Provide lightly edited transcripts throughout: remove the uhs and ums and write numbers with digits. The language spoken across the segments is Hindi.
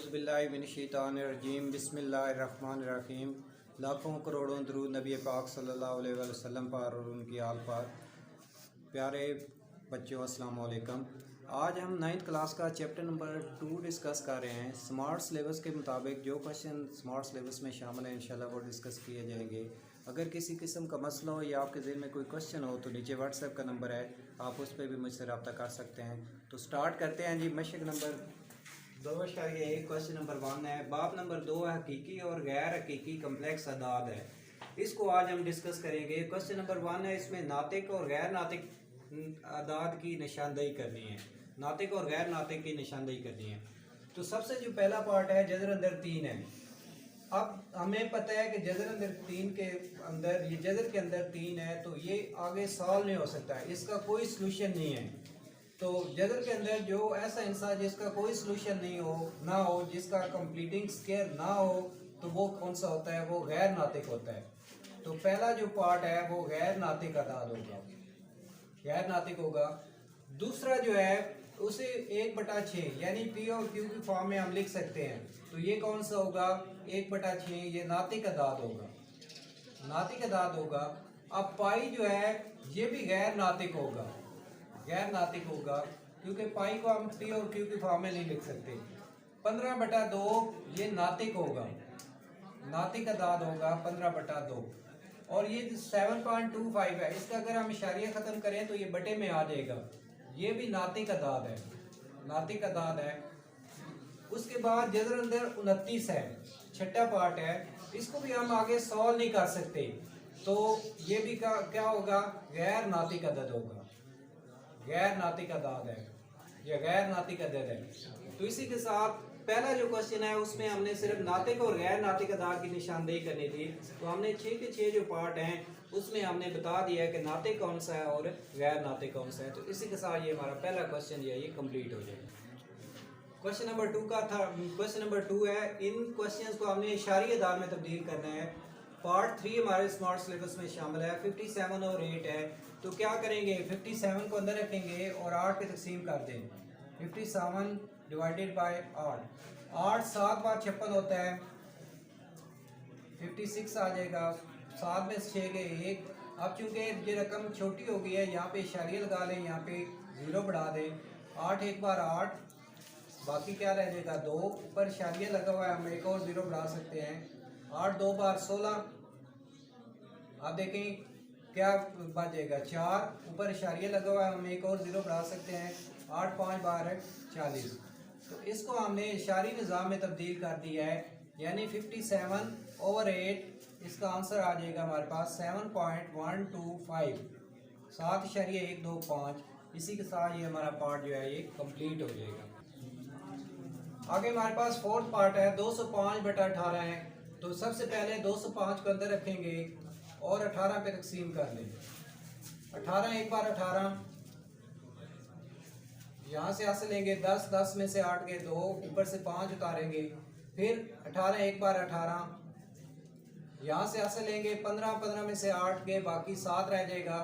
औज़ुबिल्लाहिमिनश्शैतानिर्रजीम बिस्मिल्लाहिर्रहमानिर्रहीम। लाखों करोड़ों दरूद नबी पाक सल्लल्लाहु अलैहि वसल्लम पर और उनकी आल पर। प्यारे बच्चों, अस्सलाम वालेकुम। आज हम 9th क्लास का चैप्टर नंबर 2 डिस्कस कर रहे हैं। स्मार्ट सिलेबस के मुताबिक जो क्वेश्चन स्मार्ट सिलेबस में शामिल है इंशाल्लाह वो डिस्कस किए जाएंगे। अगर किसी किस्म का मसला हो या आपके ज़हन में कोई क्वेश्चन हो तो नीचे व्हाट्सएप का नंबर है, आप उस पर भी मुझसे रब्ता कर सकते हैं। तो स्टार्ट करते हैं जी। मशक नंबर 2.1 क्वेश्चन नंबर 1 है। बाब नंबर 2 है हकीकी और गैर हकीकी कम्प्लेक्स अदाद है। इसको आज हम डिस्कस करेंगे। क्वेश्चन नंबर 1 है, इसमें नातिक और गैर नातिक अदाद की निशानदेही करनी है। नातिक और गैर नातिक की निशानदेही करनी है। तो सबसे जो पहला पार्ट है जज़र अंदर 3 है। अब हमें पता है कि जज़र अंदर 3 के अंदर, ये जज़र के अंदर 3 है तो ये आगे सॉल्व नहीं हो सकता है, इसका कोई सलूशन नहीं है। तो जज़र के अंदर जो ऐसा इंसान जिसका कोई सलूशन नहीं हो, ना हो, जिसका कंप्लीटिंग स्क्वायर ना हो, तो वो कौन सा होता है? वो गैर नातिक होता है। तो पहला जो पार्ट है वो गैर नातिक अदाद होगा, गैर नातिक होगा। दूसरा जो है उसे 1/6 यानी पी और क्यू की फॉर्म में हम लिख सकते हैं। तो ये कौन सा होगा? 1/6, ये नातिक अदाद होगा, नातिक अदाद होगा। अब पाई जो है ये भी गैर नातिक होगा, गैर नातिक होगा, क्योंकि पाई को हम पी और क्यू की फॉर्म में नहीं लिख सकते। 15/2 ये नातिक होगा, नातिक अदाद होगा 15/2। और ये 7.25 है, इसका अगर हम इशारिया ख़त्म करें तो ये बटे में आ जाएगा, ये भी नातिक अदाद है, नातिक अदाद है। उसके बाद जज़र अंदर 29 है, छठा पार्ट है। इसको भी हम आगे सॉल्व नहीं कर सकते, तो ये भी क्या होगा? गैर नातिक अदद होगा, गैर नातिक अदाद है, यह गैर नातिक अदद है। तो इसी के साथ पहला जो क्वेश्चन है उसमें हमने सिर्फ नातिक और गैर नातिक अदाद की निशानदेही करनी थी। तो हमने 6 के 6 जो पार्ट हैं उसमें हमने बता दिया है कि नातिक कौन सा है और गैर नातिक कौन सा है। तो इसी के साथ ये हमारा पहला क्वेश्चन जो है ये कंप्लीट हो जाएगा। क्वेश्चन नंबर 2 का था, क्वेश्चन नंबर 2 है, इन क्वेश्चंस को हमने इशारी अदाद में तब्दील करना है। पार्ट 3 हमारे स्मार्ट सिलेबस में शामिल है। 57 और 8 है। तो क्या करेंगे? 57 को अंदर रखेंगे और 8 पे तकसीम कर दें। 57 डिवाइडेड बाय 8, 8 7 बार 56 होता है, 56 आ जाएगा। 7 में 6 गए 1। अब चूंकि ये रकम छोटी हो गई है, यहाँ पे इशारिया लगा लें, यहाँ पे 0 बढ़ा दें। 8 एक बार 8, बाकी क्या रह जाएगा 2, ऊपर इशारिया लगा हुआ है, हम एक और 0 बढ़ा सकते हैं। 8 2 बार 16। आप देखें क्या बच जाएगा 4, ऊपर इशारिया लगा हुआ है, हम एक और 0 बढ़ा सकते हैं। 8 5 बार 40। तो इसको हमने इशारी निज़ाम में तब्दील कर दिया है, यानी 57/8। इसका आंसर आ जाएगा हमारे पास 7.125, 7.125। इसी के साथ ये हमारा पार्ट जो है ये कंप्लीट हो जाएगा। आगे हमारे पास फोर्थ पार्ट है, 205/18 है। तो सबसे पहले 205 को अंदर रखेंगे और 18 पे तकसीम कर लें। 18 एक बार 18, यहाँ से हासिल लेंगे 10, 10 में से 8 गए 2, ऊपर से 5 उतारेंगे। फिर 18 एक बार 18, यहाँ से हासिल लेंगे 15, 15 में से 8 गए, बाकी 7 रह जाएगा।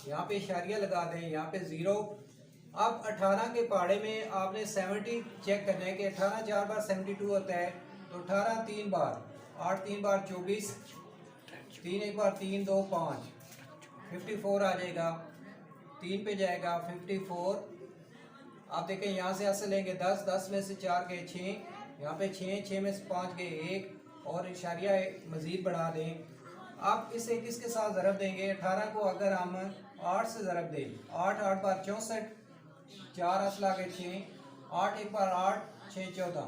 यहाँ पे इशारिया लगा दें, यहाँ पे 0। अब 18 के पहाड़े में आपने 70 चेक करना है कि 18 4 बार 72 होता है। तो 18 3 बार 8, 3 बार 24, 3 एक बार 3 2 5, 54 आ जाएगा। 3 पे जाएगा 54। आप देखें यहाँ से हासिल लेंगे 10, 10 में से 4 गए 6, यहाँ पे 6, 6 में से 5 गए 1, और इशारिया मज़ीद बढ़ा दें। अब इसे किसके साथ ज़रब देंगे? 18 को अगर हम 8 से ज़रब दें, 8 8 बार 64, 4 हासिल आ गए 6, 8 एक बार 8, 6 14,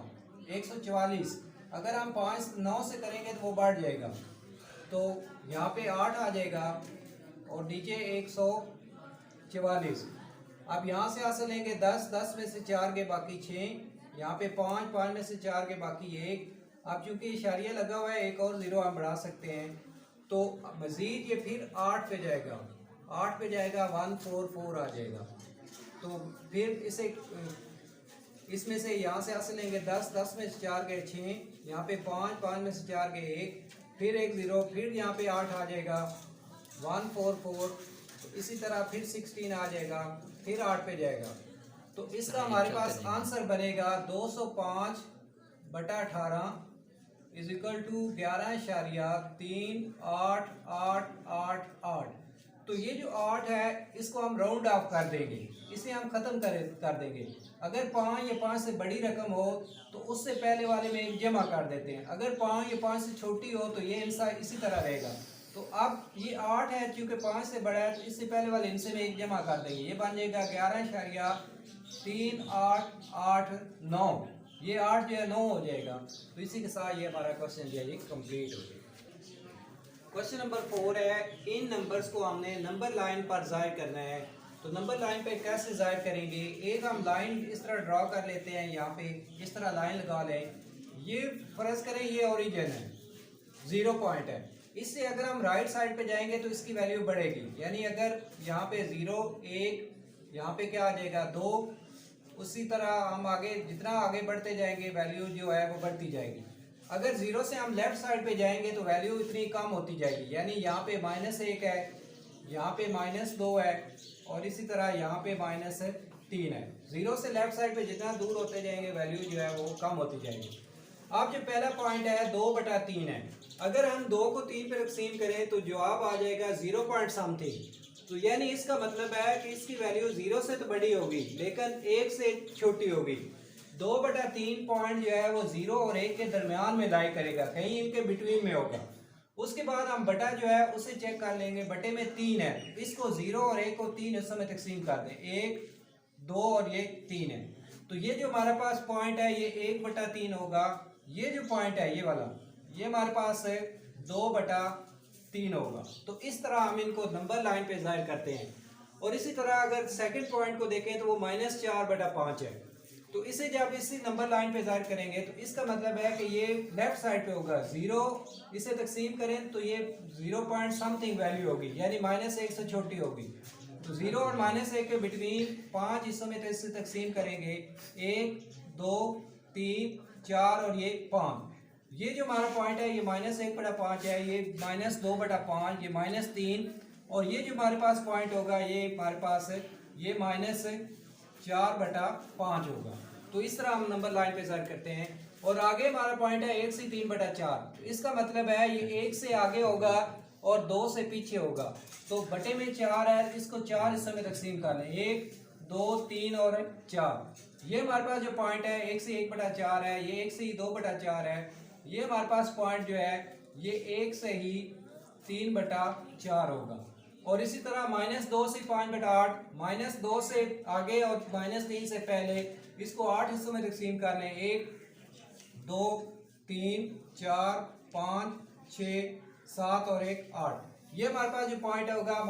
144। अगर हम 5 9 से करेंगे तो वो बढ़ जाएगा, तो यहाँ पे 8 आ जाएगा और नीचे 144। अब यहाँ से हासिल लेंगे 10, 10 में से 4 के बाकी 6, यहाँ पे 5, 5 में से 4 के बाकी 1। अब चूंकि इशारिया लगा हुआ है, एक और 0 हम बढ़ा सकते हैं। तो मज़ीद ये फिर 8 पे जाएगा, 8 पे जाएगा 144 आ जाएगा। तो फिर इसे इसमें से यहाँ से हासिल लेंगे 10, 10 में से 4 गए 6, यहाँ पे 5, 5 में से 4 गए 1, फिर एक 0, फिर यहाँ पे 8 आ जाएगा 144। इसी तरह फिर 16 आ जाएगा, फिर 8 पे जाएगा। तो इसका हमारे पास आंसर बनेगा 205 बटा 18 इज इक्वल टू 11.3888। तो ये जो 8 है इसको हम राउंड ऑफ कर देंगे, इसे हम ख़त्म कर देंगे। अगर 5 या 5 से बड़ी रकम हो तो उससे पहले वाले में एक जमा कर देते हैं, अगर 5 या 5 से छोटी हो तो ये इनसा इसी तरह रहेगा। तो अब ये 8 है, चूँकि 5 से बड़ा है तो इससे पहले वाले इनसे में एक जमा कर देंगे, ये बन जाएगा 11.3889। ये 8 जो है 9 हो जाएगा। तो इसी के साथ ये हमारा क्वेश्चन जो है ये कंप्लीट हो जाएगा। क्वेश्चन नंबर 4 है, इन नंबर्स को हमने नंबर लाइन पर जाहिर करना है। तो नंबर लाइन पे कैसे जाहिर करेंगे, एक हम लाइन इस तरह ड्रॉ कर लेते हैं, यहाँ पे इस तरह लाइन लगा लें। ये फर्ज करें ये ओरिजिन है, 0 पॉइंट है। इससे अगर हम राइट साइड पे जाएंगे तो इसकी वैल्यू बढ़ेगी, यानी अगर यहाँ पे 0 1, यहाँ पे क्या आ जाएगा 2। उसी तरह हम आगे जितना आगे बढ़ते जाएंगे वैल्यू जो है वो बढ़ती जाएगी। अगर 0 से हम लेफ्ट साइड पे जाएंगे तो वैल्यू इतनी कम होती जाएगी, यानी यहाँ पे -1 है, यहाँ पे -2 है और इसी तरह यहाँ पे -3 है। 0 से लेफ्ट साइड पे जितना दूर होते जाएंगे वैल्यू जो है वो कम होती जाएगी। अब जो पहला पॉइंट है 2/3 है, अगर हम 2 को 3 पे तकसीम करें तो जवाब आ जाएगा 0 पॉइंट समथिंग। तो यानी इसका मतलब है कि इसकी वैल्यू 0 से तो बड़ी होगी लेकिन 1 से छोटी होगी। 2/3 पॉइंट जो है वो 0 और 1 के दरमियान में लाई करेगा, कहीं इनके बिटवीन में होगा। उसके बाद हम बटा जो है उसे चेक कर लेंगे, बटे में 3 है, इसको 0 और 1 को 3 हिस्सों में तकसीम कर दें, 1 2 और ये 3 है। तो ये जो हमारे पास पॉइंट है ये 1/3 होगा। ये जो पॉइंट है ये वाला, ये हमारे पास 2/3 होगा। तो इस तरह हम इनको नंबर लाइन पे जाहिर करते हैं। और इसी तरह अगर सेकंड पॉइंट को देखें तो वो -4/5 है। तो इसे जब इसी नंबर लाइन पे जाहिर करेंगे तो इसका मतलब है कि ये लेफ्ट साइड पे होगा, 0 इसे तकसीम करें तो ये 0 पॉइंट समथिंग वैल्यू होगी, यानी -1 से छोटी होगी। तो 0 और -1 के बिटवीन 5 हिस्सों में तो इसे तकसीम करेंगे, 1 2 3 4 और ये 5। ये जो हमारा पॉइंट है ये -1/5 है, ये -2/5, ये -3 और ये जो हमारे पास पॉइंट होगा ये हमारे पास ये -4/5 होगा। तो इस तरह हम नंबर लाइन पे जाहिर करते हैं। और आगे हमारा पॉइंट है 1 से 3/4। तो इसका मतलब है ये 1 से आगे होगा और 2 से पीछे होगा। तो बटे में 4 है, इसको 4 हिस्सों में तकसीम कर लें, 1 2 3 और 4। ये हमारे पास जो पॉइंट है 1 से 1/4 है, ये 1 से ही 2/4 है। ये हमारे पास पॉइंट जो है ये 1 से ही 3/4 होगा। और इसी तरह -2 से 5/8, -2 से आगे और -3 से पहले, इसको 8 हिस्सों में तकसीम कर लें, 1 2 3 4 5 6 7 और 1 8। ये हमारे पास जो पॉइंट होगा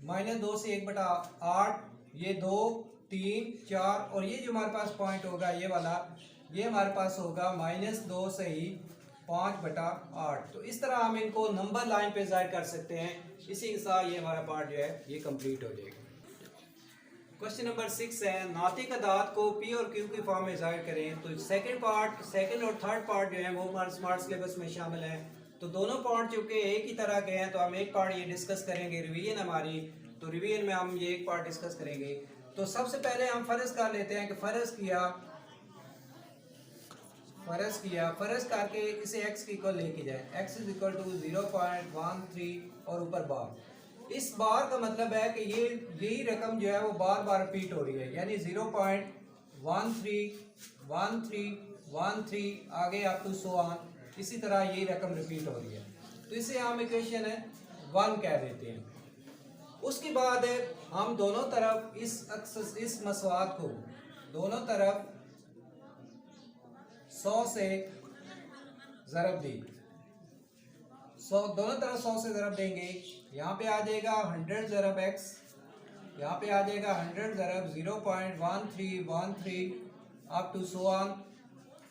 -2 से 1/8, ये 2 3 4 और ये जो हमारे पास पॉइंट होगा ये वाला, ये हमारे पास होगा -2 से ही 5/8। तो इस तरह हम इनको नंबर लाइन पे जाहिर कर सकते हैं। इसी के साथ ये हमारा पार्ट जो है ये कंप्लीट हो जाएगा। क्वेश्चन नंबर 6 है, नातिक अदाद को पी और क्यू की फॉर्म में जाहिर करें। तो सेकंड और थर्ड पार्ट जो है वो हमारे स्मार्ट सिलेबस में शामिल है। तो दोनों पार्ट चूँकि एक ही तरह के हैं तो हम एक पार्ट ये डिस्कस करेंगे, रिवीजन हमारी। तो रिवीजन में हम ये एक पार्ट डिस्कस करेंगे। तो सबसे पहले हम फ़र्ज कर लेते हैं कि फ़र्ज करके इसे x की इक्वल लेके जाए, x इज इक्वल टू 0.13 और ऊपर बार। इस बार का मतलब है कि ये यही रकम जो है वो बार बार रिपीट हो रही है, यानी 0.131313 आगे अप टू सो ऑन, इसी तरह ये रकम रिपीट हो रही है। तो इसे हम इक्वेशन 1 कह देते हैं। उसके बाद हम दोनों तरफ इस मसवात को दोनों तरफ 100 से ज़रब दी, दोनों तरफ 100 से ज़रब देंगे। यहाँ पे आ जाएगा 100 ज़रब x, यहाँ पे आ जाएगा 100 ज़रब 0.1313 अप टू सो ऑन।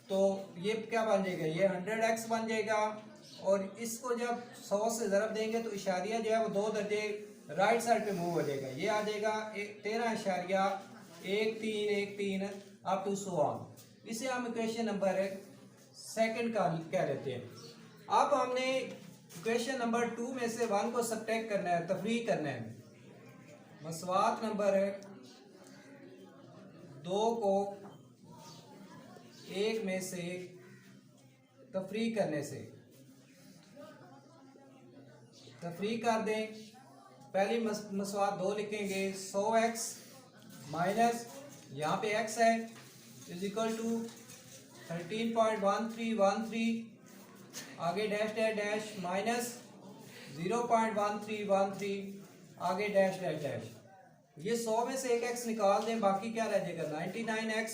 तो ये क्या बन जाएगा, ये 100x बन जाएगा। और इसको जब 100 से ज़रब देंगे तो इशारिया जो है वो 2 दर्जे राइट साइड पे मूव हो जाएगा। ये आ जाएगा 13.1313 अप टू सो ऑन। इसे हम इक्वेशन नंबर 2 का कह लेते हैं। अब हमने इक्वेशन नंबर 2 में से 1 को सबट्रैक्ट करना है, तफरीक करना है। मसवात नंबर 2 को एक में से तफरीक करने से। तफरीक कर दें, पहली मसवात 2 लिखेंगे, 100x माइनस यहाँ पे x है इज इक्वल टू 13.1313, आगे डैश डैश डैश माइनस 0.1313, आगे डैश डैश डैश। ये 100 में से एक x निकाल दें, बाकी क्या रह जाएगा 99x,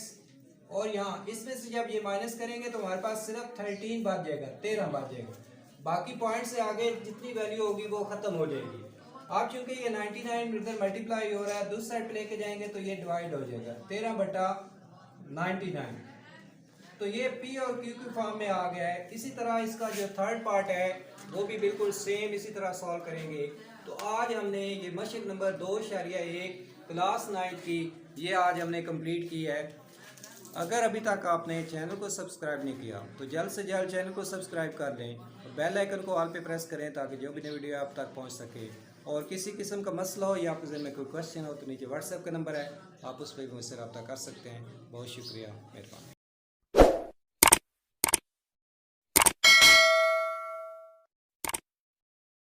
और यहाँ इसमें से जब ये माइनस करेंगे तो हमारे पास सिर्फ 13 बच जाएगा, 13 बच जाएगा। बाकी पॉइंट से आगे जितनी वैल्यू होगी वो ख़त्म हो जाएगी। अब चूंकि ये 99 इधर मल्टीप्लाई हो रहा है, दूसरी साइड पे लेके जाएंगे तो ये डिवाइड हो जाएगा 13/99। तो ये P और Q की फॉर्म में आ गया है। इसी तरह इसका जो थर्ड पार्ट है वो भी बिल्कुल सेम इसी तरह सॉल्व करेंगे। तो आज हमने ये मशक नंबर 2.1 क्लास 9 की ये आज हमने कंप्लीट की है। अगर अभी तक आपने चैनल को सब्सक्राइब नहीं किया तो जल्द से जल्द चैनल को सब्सक्राइब कर लें और बेल आइकन को ऑल पे प्रेस करें ताकि जो भी नई वीडियो आप तक पहुंच सके। और किसी किस्म का मसला हो या आपके ज़हन में कोई क्वेश्चन हो तो नीचे व्हाट्सएप का नंबर है, आप उस पर भी मुझसे रब्ता कर सकते हैं। बहुत शुक्रिया, मेहरबानी।